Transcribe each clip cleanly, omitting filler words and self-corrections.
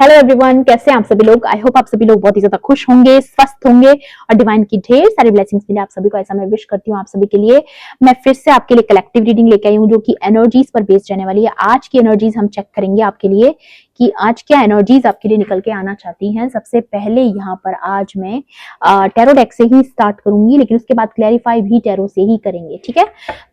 Hello everyone, कैसे हैं आप सभी लोग। आई होप आप सभी लोग बहुत ही ज्यादा खुश होंगे, स्वस्थ होंगे और डिवाइन की ढेर सारी ब्लेसिंग्स मिले आप सभी को, ऐसा मैं विश करती हूँ आप सभी के लिए। मैं फिर से आपके लिए कलेक्टिव रीडिंग लेके आई हूँ जो कि एनर्जीज पर बेस्ड रहने वाली है। आज की एनर्जीज हम चेक करेंगे आपके लिए कि आज क्या एनर्जीज आपके लिए निकल के आना चाहती हैं। सबसे पहले यहाँ पर आज मैं टैरो डेक से ही स्टार्ट करूंगी, लेकिन उसके बाद क्लैरिफाई भी टैरो से ही करेंगे, ठीक है।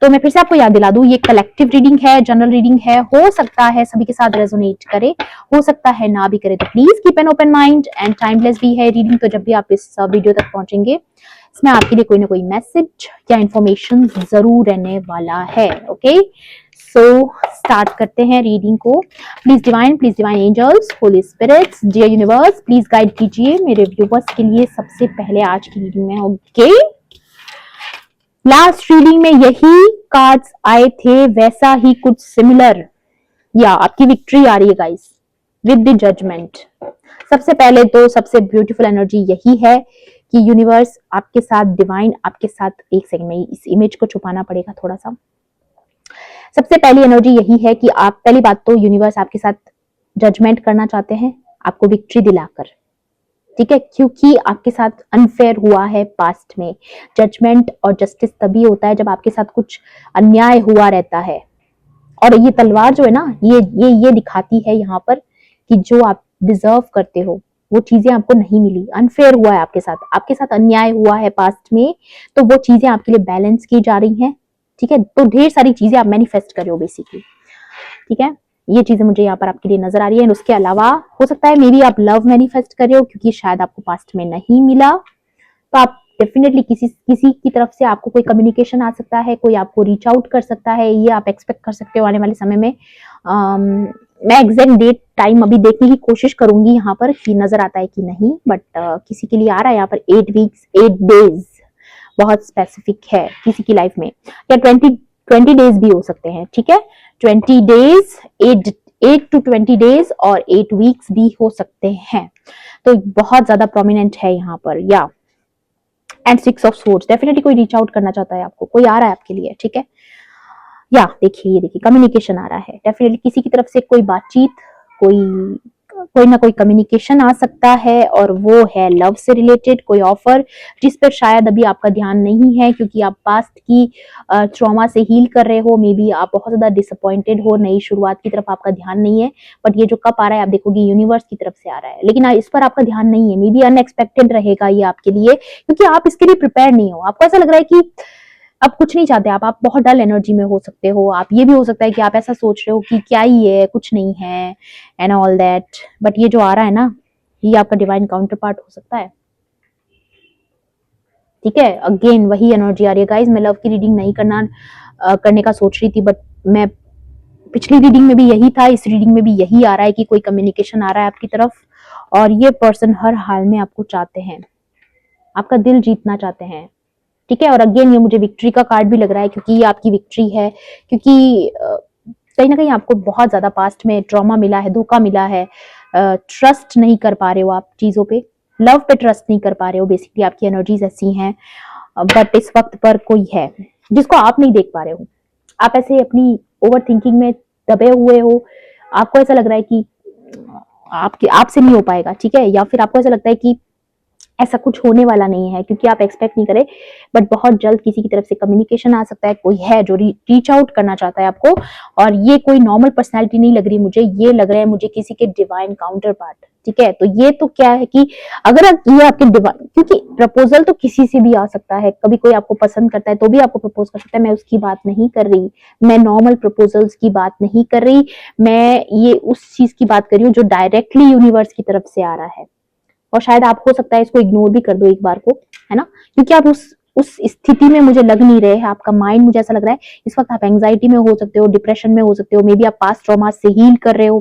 तो मैं फिर से आपको याद दिला दूं, ये कलेक्टिव रीडिंग है, जनरल रीडिंग है, हो सकता है सभी के साथ रेजोनेट करे, हो सकता है ना भी करे। तो please keep an open mind and timeless भी है रीडिंग। तो जब भी आप इस वीडियो तक पहुंचेंगे, इसमें आपके लिए कोई ना कोई मैसेज या इंफॉर्मेशन जरूर रहने वाला है। ओके, सो स्टार्ट करते हैं रीडिंग को। Please divine angels, holy spirits, dear universe, please guide कीजिए मेरे व्यूवर्स के लिए सबसे पहले आज की रीडिंग में। ओके, लास्ट रीडिंग में यही कार्ड्स आए थे, वैसा ही कुछ सिमिलर या आपकी विक्ट्री आ रही है गाइस विद द जजमेंट। सबसे पहले तो सबसे ब्यूटीफुल एनर्जी यही है कि यूनिवर्स आपके साथ, डिवाइन आपके साथ। एक सेकंड में इस इमेज को छुपाना पड़ेगा थोड़ा सा। सबसे पहली एनर्जी यही है कि आप, पहली बात तो यूनिवर्स आपके साथ जजमेंट करना चाहते हैं, आपको विक्ट्री दिलाकर, ठीक है, क्योंकि आपके साथ अनफेयर हुआ है पास्ट में। जजमेंट और जस्टिस तभी होता है जब आपके साथ कुछ अन्याय हुआ रहता है। और ये तलवार जो है ना, ये दिखाती है यहाँ पर कि जो आप डिजर्व करते हो वो चीजें आपको नहीं मिली। अनफेयर हुआ है आपके साथ अन्याय हुआ है पास्ट में, तो वो चीजें आपके लिए बैलेंस की जा रही हैं, ठीक है। तो ढेर सारी चीजें आप मैनिफेस्ट कर रहे हो बेसिकली, ठीक है। ये चीजें मुझे यहाँ पर आपके लिए नजर आ रही है। उसके अलावा हो सकता है मे बी आप लव मैनिफेस्ट कर रहे हो, क्योंकि शायद आपको पास्ट में नहीं मिला, तो आप डेफिनेटली किसी की तरफ से आपको कोई कम्युनिकेशन आ सकता है, कोई आपको रीच आउट कर सकता है, ये आप एक्सपेक्ट कर सकते हो आने वाले समय में। मैं एग्जैक्ट डेट टाइम अभी देखने की कोशिश करूंगी यहाँ पर कि नजर आता है कि नहीं, बट किसी के लिए आ रहा है यहाँ पर 8 वीक्स 8 डेज, बहुत स्पेसिफिक है किसी की लाइफ में, या 20 डेज भी हो सकते हैं, ठीक है। 20 डेज, 8 to 20 डेज और 8 वीक्स भी हो सकते हैं। तो बहुत ज्यादा प्रोमिनेंट है यहाँ पर। या एंड 6 ऑफ सोर्ड्स, डेफिनेटली कोई रीच आउट करना चाहता है आपको, कोई आ रहा है आपके लिए, ठीक है। या देखिए, ये देखिए कम्युनिकेशन आ रहा है, डेफिनेटली किसी की तरफ से कोई बातचीत, कोई ना कोई कम्युनिकेशन आ सकता है, और वो है लव से रिलेटेड कोई ऑफर, जिस पर शायद अभी आपका ध्यान नहीं है, क्योंकि आप पास्ट की ट्रॉमा से हील कर रहे हो। मे बी आप बहुत ज्यादा डिसअपॉइंटेड हो, नई शुरुआत की तरफ आपका ध्यान नहीं है। बट ये जो कप आ रहा है, आप देखोगे यूनिवर्स की तरफ से आ रहा है, लेकिन इस पर आपका ध्यान नहीं है। मे बी अनएक्सपेक्टेड रहेगा ये आपके लिए, क्योंकि आप इसके लिए प्रिपेयर नहीं हो। आपको ऐसा लग रहा है कि आप कुछ नहीं चाहते, आप बहुत डल एनर्जी में हो सकते हो। आप, ये भी हो सकता है कि आप ऐसा सोच रहे हो कि क्या ही है, कुछ नहीं है एंड ऑल दैट। बट ये जो आ रहा है ना, ये आपका डिवाइन काउंटर पार्ट हो सकता है, ठीक है। अगेन वही एनर्जी आ रही है गाइस। मैं लव की रीडिंग नहीं करने का सोच रही थी, बट मैं पिछली रीडिंग में भी यही था, इस रीडिंग में भी यही आ रहा है कि कोई कम्युनिकेशन आ रहा है आपकी तरफ, और ये पर्सन हर हाल में आपको चाहते हैं, आपका दिल जीतना चाहते हैं, ठीक है। और अगेन ये मुझे विक्ट्री का कार्ड भी लग रहा है, क्योंकि ये आपकी विक्ट्री है, क्योंकि कहीं ना कहीं आपको बहुत ज्यादा पास्ट में ट्रॉमा मिला है, धोखा मिला है, ट्रस्ट नहीं कर पा रहे हो आप चीजों पे, लव पे ट्रस्ट नहीं कर पा रहे हो। बेसिकली आपकी एनर्जीज ऐसी हैं, बट इस वक्त पर कोई है जिसको आप नहीं देख पा रहे हो। आप ऐसे अपनी ओवर थिंकिंग में दबे हुए हो, आपको ऐसा लग रहा है कि आपसे नहीं हो पाएगा, ठीक है। या फिर आपको ऐसा लगता है कि ऐसा कुछ होने वाला नहीं है, क्योंकि आप एक्सपेक्ट नहीं करें, बट बहुत जल्द किसी की तरफ से कम्युनिकेशन आ सकता है, कोई है जो रीच आउट करना चाहता है आपको। और ये कोई नॉर्मल पर्सनालिटी नहीं लग रही मुझे, ये लग रहा है मुझे किसी के डिवाइन काउंटर पार्ट, ठीक है। तो ये तो क्या है कि अगर ये आपके डिवाइन, क्योंकि प्रपोजल तो किसी से भी आ सकता है, कभी कोई आपको पसंद करता है तो भी आपको प्रपोज कर सकता है। मैं उसकी बात नहीं कर रही, मैं नॉर्मल प्रपोजल्स की बात नहीं कर रही, मैं ये उस चीज की बात कर रही हूँ जो डायरेक्टली यूनिवर्स की तरफ से आ रहा है। और शायद आप, हो सकता है इसको इग्नोर भी कर दो एक बार को, है ना, क्योंकि आप उस स्थिति में मुझे लग नहीं रहे हैं। आपका माइंड, मुझे ऐसा लग रहा है इस वक्त आप एंजाइटी में हो सकते हो, डिप्रेशन में हो सकते हो, मे बी आप पास्ट ट्रॉमा से हील कर रहे हो,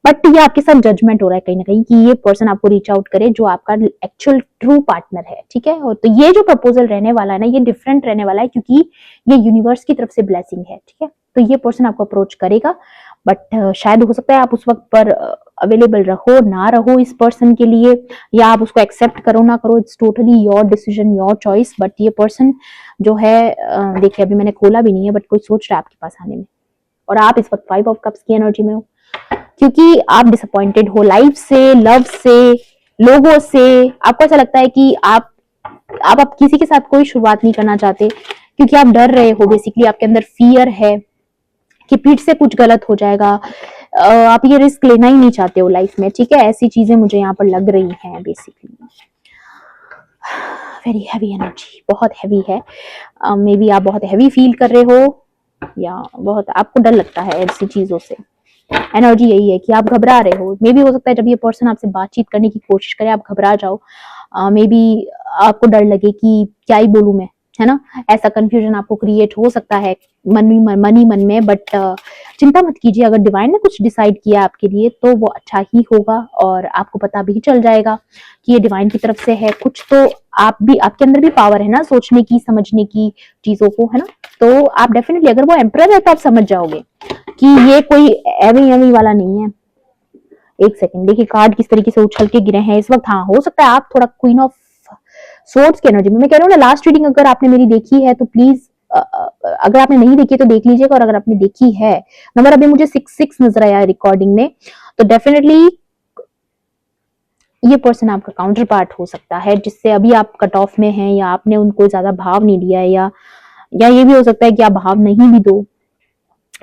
बट ये आपके साथ जजमेंट हो रहा है कहीं ना कहीं कि ये पर्सन आपको रीच आउट करे जो आपका एक्चुअल ट्रू पार्टनर है, ठीक है। और तो ये जो प्रपोजल रहने वाला है ना, ये डिफरेंट रहने वाला है, क्योंकि ये यूनिवर्स की तरफ से ब्लेसिंग है, ठीक है। तो ये पर्सन आपको अप्रोच करेगा, बट शायद हो सकता है आप उस वक्त पर अवेलेबल रहो ना रहो इस पर्सन के लिए, या आप उसको एक्सेप्ट करो ना करो, it's totally your decision, your choice. But ये पर्सन जो है, देखिए अभी मैंने खोला भी नहीं है, बट कोई सोच रहा है आपके पास आने में, और आप इस वक्त 5 ऑफ कप्स की एनर्जी में हो। क्योंकि आप डिसअपॉइंटेड हो लाइफ से, लव से, लोगों से। आपको ऐसा लगता है कि आप किसी के साथ कोई शुरुआत नहीं करना चाहते क्योंकि आप डर रहे हो। बेसिकली आपके अंदर फियर है कि पीठ से कुछ गलत हो जाएगा। आप ये रिस्क लेना ही नहीं चाहते हो लाइफ में, ठीक है। ऐसी चीजें मुझे यहाँ पर लग रही हैं बेसिकली। वेरी हैवी एनर्जी, बहुत हैवी है। मे बी आप बहुत हैवी फील कर रहे हो या बहुत आपको डर लगता है ऐसी चीजों से। एनर्जी यही है कि आप घबरा रहे हो। मे बी हो सकता है जब ये पर्सन आपसे बातचीत करने की कोशिश करे आप घबरा जाओ। मे बी आपको डर लगे कि क्या ही बोलूं मैं, है ना। ऐसा कंफ्यूजन आपको क्रिएट हो सकता है मन में। बट चिंता मत कीजिए, अगर डिवाइन ने कुछ डिसाइड किया आपके लिए तो वो अच्छा ही होगा और आपको पता भी चल जाएगा कि ये डिवाइन की तरफ से है। कुछ तो आपके अंदर भी पावर है ना सोचने की, समझने की चीजों को, है ना। तो आप डेफिनेटली, अगर वो एम्परर है तो आप समझ जाओगे कि ये कोई एवी एवी वाला नहीं है। एक सेकंड, देखिए कार्ड किस तरीके से उछल के गिरे हैं इस वक्त। हाँ, हो सकता है आप थोड़ा क्वीन ऑफ सोर्ड्स की एनर्जी में, मैं कह रहा हूँ ना, लास्ट रीडिंग अगर आपने मेरी देखी है तो प्लीज, अगर आपने नहीं देखी तो देख लीजिएगा, और अगर आपने देखी है, नंबर अभी मुझे 6 नजर आया रिकॉर्डिंग में, तो डेफिनेटली ये पर्सन आपका काउंटर पार्ट हो सकता है जिससे अभी आप कट ऑफ में हैं, या आपने उनको ज्यादा भाव नहीं दिया है, या ये भी हो सकता है कि आप भाव नहीं भी दो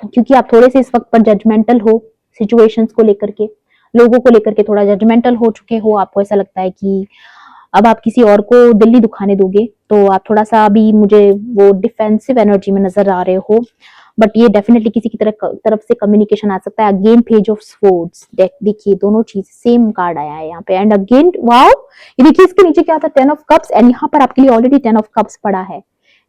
क्योंकि आप थोड़े से इस वक्त पर जजमेंटल हो सिचुएशंस को लेकर के, लोगों को लेकर के थोड़ा जजमेंटल हो चुके हो। आपको ऐसा लगता है कि अब आप किसी और को दिल नहीं दुखाने दोगे, तो आप थोड़ा सा अभी मुझे वो डिफेंसिव एनर्जी में नजर आ रहे हो। बट ये डेफिनेटली किसी की तरफ से कम्युनिकेशन आ सकता है। अगेन पेज ऑफ स्वॉर्ड्स, देखिए दोनों चीज सेम कार्ड आया है यहाँ पे। एंड अगेन वाओ, ये देखिए इसके नीचे क्या था, 10 ऑफ कप्स, एंड यहाँ पर आपके लिए ऑलरेडी 10 ऑफ कप्स पड़ा है।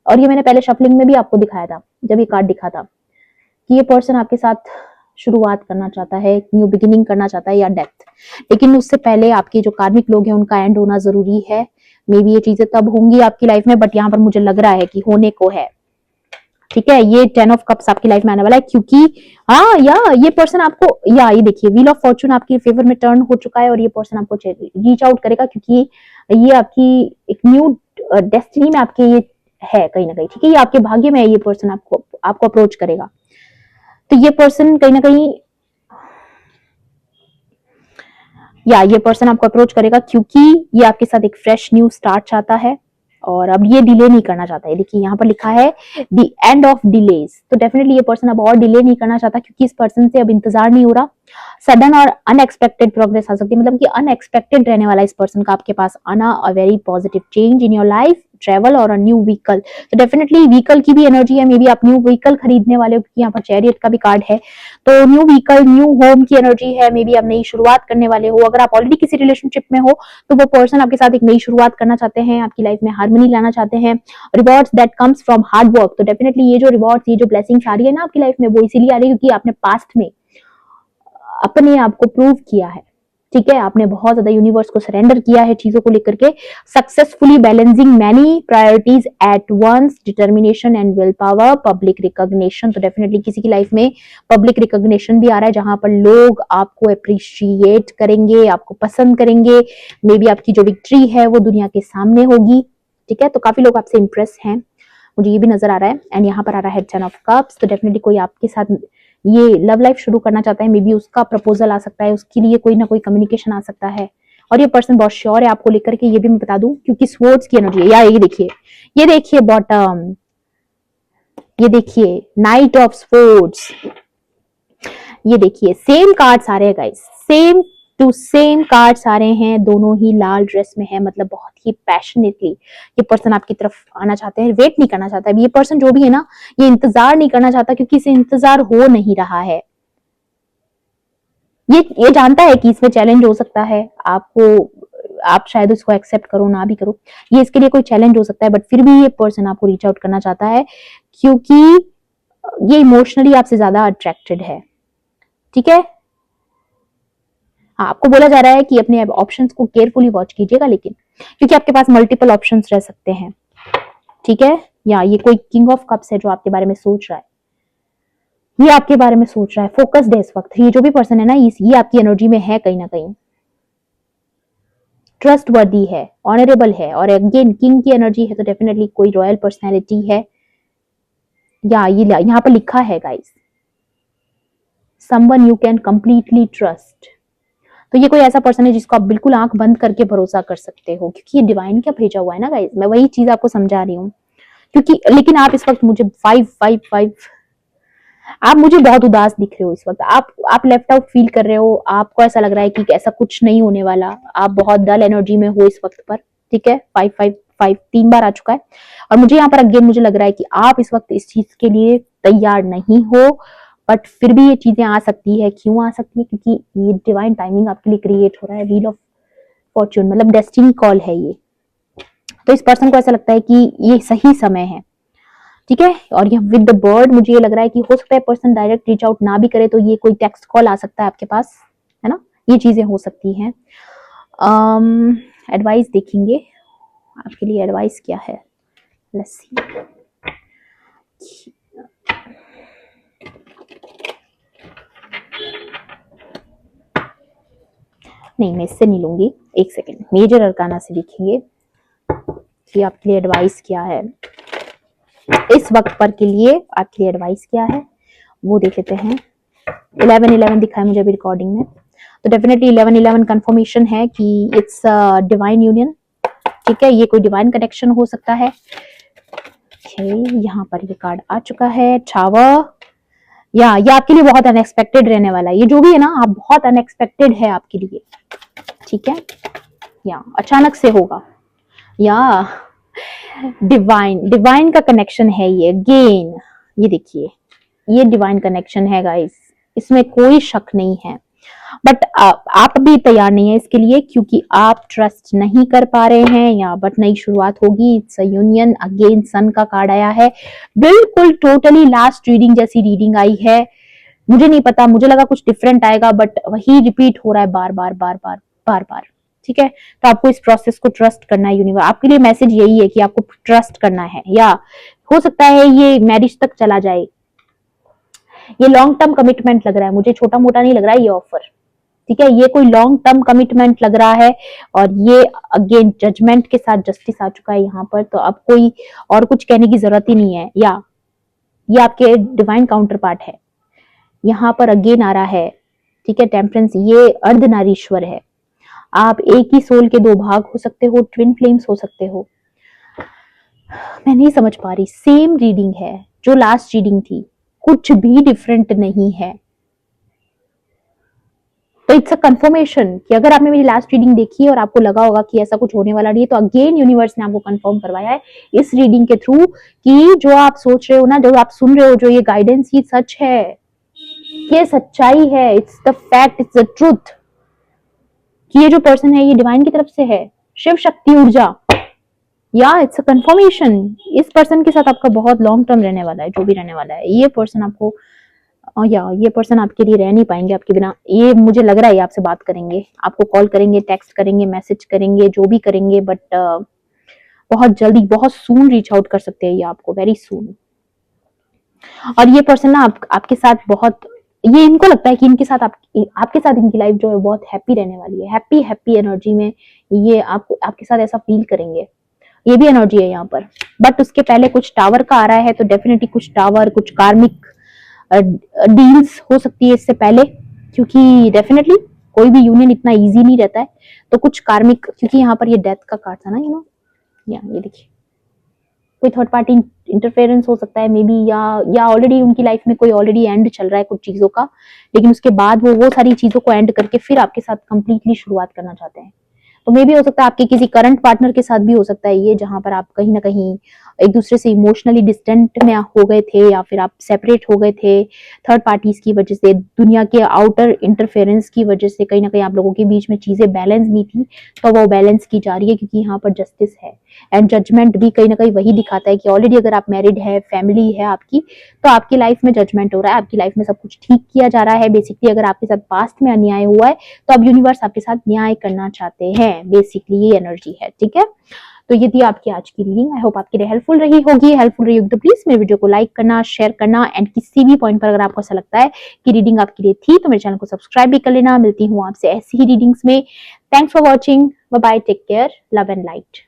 और ये मैंने पहले शफलिंग में भी आपको दिखाया था जब ये कार्ड दिखा था कि ये पर्सन आपके साथ शुरुआत करना चाहता है, न्यू बिगिनिंग करना चाहता है, या डेथ। लेकिन उससे पहले आपके जो कार्मिक लोग हैं उनका एंड होना जरूरी है। मे बी ये चीजें तब होंगी आपकी लाइफ में, बट यहाँ पर मुझे लग रहा है कि होने को है, ठीक है। ये 10 ऑफ कप्स आपकी लाइफ में आने वाला है क्योंकि हाँ, या ये पर्सन आपको, या ये देखिए व्हील ऑफ फॉर्चून आपके फेवर में टर्न हो चुका है और ये पर्सन आपको रीच आउट करेगा क्योंकि ये आपकी एक न्यू डेस्टिनी में आपके ये है कहीं ना कहीं, ठीक है। ये आपके भाग्य में है, ये पर्सन आपको अप्रोच करेगा। तो ये पर्सन कहीं ना कहीं, या ये पर्सन आपको अप्रोच करेगा क्योंकि ये आपके साथ एक फ्रेश न्यू स्टार्ट चाहता है और अब ये डिले नहीं करना चाहता है। देखिए यहाँ पर लिखा है द एंड ऑफ डिलेज, तो डेफिनेटली ये पर्सन अब और डिले नहीं करना चाहता क्योंकि इस पर्सन से अब इंतजार नहीं हो रहा। सडन और अनएक्सपेक्टेड प्रोग्रेस आ सकती है, मतलब कि अनएक्सपेक्टेड रहने वाला इस पर्सन का आपके पास आना, a very positive change in your life, travel और अ न्यू व्हीकल। तो डेफिनेटली व्हीकल की भी एनर्जी है, मे बी आप न्यू व्हीकल खरीदने वाले हो क्योंकि यहाँ पर चैरियट का भी कार्ड है। तो न्यू व्हीकल, न्यू होम की एनर्जी है, मे बी आप नई शुरुआत करने वाले हो। अगर आप ऑलरेडी किसी रिलेशनशिप में हो तो वो पर्सन आपके साथ एक नई शुरुआत करना चाहते हैं, आपकी लाइफ में हार्मनी लाना चाहते हैं। Rewards that comes from hard work, तो डेफिनेटली ये जो रिवॉर्ड्स, ये जो ब्लेसिंग्स आ रही है ना आपकी लाइफ में, वो इसीलिए आ रही है क्योंकि आपने पास्ट में अपने आप को प्रूव किया है, ठीक है। आपने बहुत ज्यादा यूनिवर्स को सरेंडर किया है चीजों को लेकर के, successfully balancing many priorities at once, determination and will power, public recognition. तो डेफिनेटली किसी की लाइफ में पब्लिक रिकॉग्निशन भी आ रहा है जहां पर लोग आपको अप्रिशिएट करेंगे, आपको पसंद करेंगे। मे बी आपकी जो विक्ट्री है वो दुनिया के सामने होगी, ठीक है। तो काफी लोग आपसे इंप्रेस हैं, मुझे ये भी नजर आ रहा है। एंड यहाँ पर आ रहा है 10 ऑफ कप्स, तो डेफिनेटली कोई आपके साथ ये लव लाइफ शुरू करना चाहता है, मे बी उसका प्रपोजल आ सकता है, उसके लिए कोई ना कोई कम्युनिकेशन आ सकता है। और ये पर्सन बहुत श्योर है आपको लेकर के, ये भी मैं बता दूं क्योंकि स्वर्ड्स की एनर्जी है। या ये देखिए बॉटम, ये देखिए नाइट ऑफ स्वर्ड्स, ये देखिए सेम कार्ड्स आ रहे हैं guys, same to same cards आ रहे हैं, दोनों ही लाल ड्रेस में है, मतलब बहुत ही पैशनेटली ये पर्सन आपकी तरफ आना चाहते हैं, वेट नहीं करना चाहता है। ये पर्सन जो भी है ना, ये इंतजार नहीं करना चाहता क्योंकि इसे इंतजार हो नहीं रहा है। ये जानता है कि इसमें चैलेंज हो सकता है आपको, आप शायद उसको एक्सेप्ट करो ना भी करो, ये इसके लिए कोई चैलेंज हो सकता है, बट फिर भी ये पर्सन आपको रीच आउट करना चाहता है क्योंकि ये इमोशनली आपसे ज्यादा अट्रैक्टेड है, ठीक है। हाँ, आपको बोला जा रहा है कि अपने ऑप्शंस को केयरफुली वॉच कीजिएगा, लेकिन क्योंकि आपके पास मल्टीपल ऑप्शंस रह सकते हैं, ठीक है। या ये कोई किंग ऑफ कप्स है जो आपके बारे में सोच रहा है, ये आपके बारे में सोच रहा है, फोकस्ड है इस वक्त। ये जो भी पर्सन है ना, ये आपकी एनर्जी में है कहीं ना कहीं, ट्रस्ट वर्दी है, ऑनरेबल है, और अगेन किंग की एनर्जी है तो डेफिनेटली कोई रॉयल पर्सनैलिटी है। या ये यहाँ पर लिखा है guys, someone you can completely trust. तो ये कोई ऐसा पर्सन है जिसको आप बिल्कुल आंख बंद करके भरोसा कर सकते हो, क्योंकि ये डिवाइन क्या भेजा हुआ है ना गाइस, मैं वही चीज आपको समझा रही हूँ। क्योंकि लेकिन आप इस वक्त मुझे 5 आप मुझे बहुत उदास दिख रहे हो इस वक्त, आप लेफ्ट आउट फील कर रहे हो, आपको ऐसा लग रहा है कि ऐसा कुछ नहीं होने वाला, आप बहुत डल एनर्जी में हो इस वक्त पर, ठीक है। 5 3 बार आ चुका है, और मुझे यहाँ पर अगेन मुझे लग रहा है कि आप इस वक्त इस चीज के लिए तैयार नहीं हो, बट फिर भी ये चीजें आ सकती है। क्यों आ सकती है? क्योंकि ये डिवाइन टाइमिंग आपके लिए क्रिएट हो रहा है, व्हील ऑफ फॉर्च्यून, मतलब डेस्टिनी कॉल है ये। तो इस पर्सन को ऐसा लगता है कि ये सही समय है, ठीक है। और ये विद द बर्ड मुझे ये लग रहा है कि हो सकता है पर्सन डायरेक्ट रीच आउट ना भी करे, तो ये कोई टेक्स्ट कॉल आ सकता है आपके पास, है ना, ये चीजें हो सकती हैं। एडवाइस देखेंगे आपके लिए, एडवाइस क्या है, लेट्स सी। नहीं, मैं इससे नहीं लूंगी, एक सेकेंड, मेजर अरकाना से देखेंगे कि आपके लिए एडवाइस क्या है इस वक्त पर के लिए, आपके लिए एडवाइस क्या है वो देख लेते हैं। 11 दिखा है मुझे अभी रिकॉर्डिंग में, तो डेफिनेटली 11 कंफर्मेशन है कि इट्स डिवाइन यूनियन, ठीक है। ये कोई डिवाइन कनेक्शन हो सकता है। यहाँ पर ये कार्ड आ चुका है, टावर, या ये आपके लिए बहुत अनएक्सपेक्टेड रहने वाला है, ये जो भी है ना, आप बहुत अनएक्सपेक्टेड है आपके लिए, ठीक है, या अचानक से होगा, या डिवाइन का कनेक्शन है ये अगेन। ये देखिए, ये डिवाइन कनेक्शन है गाइस, इसमें कोई शक नहीं है, बट आप भी तैयार नहीं है इसके लिए, क्योंकि आप ट्रस्ट नहीं कर पा रहे हैं, या बट नई शुरुआत होगी। इट्स अ यूनियन, अगेन सन का कार्ड आया है, बिल्कुल टोटली लास्ट रीडिंग जैसी रीडिंग आई है। मुझे नहीं पता, मुझे लगा कुछ डिफरेंट आएगा, बट वही रिपीट हो रहा है बार बार बार बार बार बार, ठीक है। तो आपको इस प्रोसेस को ट्रस्ट करना है। यूनिवर्स आपके लिए मैसेज यही है कि आपको ट्रस्ट करना है, या हो सकता है ये मैरिज तक चला जाए। ये लॉन्ग टर्म कमिटमेंट लग रहा है मुझे, छोटा मोटा नहीं लग रहा है ये ऑफर, ठीक है। ये कोई लॉन्ग टर्म कमिटमेंट लग रहा है, और ये अगेन जजमेंट के साथ जस्टिस आ चुका है यहाँ पर, तो अब कोई और कुछ कहने की जरूरत ही नहीं है। या ये आपके डिवाइन काउंटर पार्ट है, यहाँ पर अगेन आ रहा है, ठीक है, टेम्परेंस, ये अर्धनारीश्वर है। आप एक ही सोल के दो भाग हो सकते हो, ट्विन फ्लेम्स हो सकते हो। मैं नहीं समझ पा रही, सेम रीडिंग है जो लास्ट रीडिंग थी, कुछ भी डिफरेंट नहीं है। तो इट्स अ कंफर्मेशन कि अगर आपने मेरी लास्ट रीडिंग देखी है और आपको लगा होगा कि ऐसा कुछ होने वाला नहीं है, तो अगेन यूनिवर्स ने आपको कंफर्म करवाया है इस रीडिंग के थ्रू कि जो आप सोच रहे हो ना, जो आप सुन रहे हो, जो ये गाइडेंस, ये सच है, ये सच्चाई है, it's the fact, it's the truth, कि ये जो पर्सन है ये डिवाइन की तरफ से है, शिव शक्ति ऊर्जा, या इट्स अ कंफर्मेशन। इस पर्सन के साथ आपका बहुत लॉन्ग टर्म रहने वाला है, जो भी रहने वाला है। ये पर्सन आपको, या ये पर्सन आपके लिए रह नहीं पाएंगे आपके बिना, ये मुझे लग रहा है। ये आपसे बात करेंगे, आपको कॉल करेंगे, टेक्स्ट करेंगे, मैसेज करेंगे, जो भी करेंगे, बट बहुत जल्दी, बहुत सून रीच आउट कर सकते हैं ये आपको, वेरी सून। और ये पर्सन ना आपके साथ बहुत, ये इनको लगता है कि इनके साथ आपके साथ इनकी लाइफ जो है बहुत हैप्पी रहने वाली है, हैप्पी हैप्पी एनर्जी में ये आपके साथ ऐसा फील करेंगे। ये भी एनर्जी है यहाँ पर, बट उसके पहले कुछ टावर का आ रहा है, तो डेफिनेटली कुछ टावर, कुछ कार्मिक डील्स हो सकती है इससे पहले, क्योंकि डेफिनेटली कोई भी यूनियन इतना इजी नहीं रहता है। तो कुछ कार्मिक, क्योंकि यहाँ पर ये डेथ का कार्ड था ना, या ये देखिए, कोई थर्ड पार्टी इंटरफेरेंस हो सकता है मे बी, या ऑलरेडी उनकी लाइफ में कोई ऑलरेडी एंड चल रहा है कुछ चीजों का, लेकिन उसके बाद वो सारी चीजों को एंड करके फिर आपके साथ कंप्लीटली शुरुआत करना चाहते हैं। तो मे भी हो सकता है आपके किसी करंट पार्टनर के साथ भी हो सकता है ये, जहां पर आप कहीं ना कहीं एक दूसरे से इमोशनली डिस्टेंट में हो गए थे, या फिर आप सेपरेट हो गए थे थर्ड पार्टीज की वजह से, दुनिया के आउटर इंटरफेरेंस की वजह से कहीं ना कहीं आप लोगों के बीच में चीजें बैलेंस नहीं थी, तो वो बैलेंस की जा रही है, क्योंकि यहाँ पर जस्टिस है। एंड जजमेंट भी कहीं ना कहीं वही दिखाता है कि ऑलरेडी अगर आप मैरिड है, फैमिली है आपकी, तो आपकी लाइफ में जजमेंट हो रहा है, आपकी लाइफ में सब कुछ ठीक किया जा रहा है। बेसिकली अगर आपके साथ पास्ट में अन्याय हुआ है, तो अब यूनिवर्स आपके साथ न्याय करना चाहते हैं, बेसिकली ये एनर्जी है, ठीक है। तो ये थी आपकी आज की रीडिंग, आई होप आपके लिए हेल्पफुल रही होगी। तो प्लीज मेरे वीडियो को लाइक करना, शेयर करना, एंड किसी भी पॉइंट पर अगर आपको ऐसा लगता है कि रीडिंग आपके लिए थी, तो मेरे चैनल को सब्सक्राइब भी कर लेना। मिलती हूँ आपसे ऐसी ही रीडिंग्स में। Thanks for watching, bye bye, take care, love and light.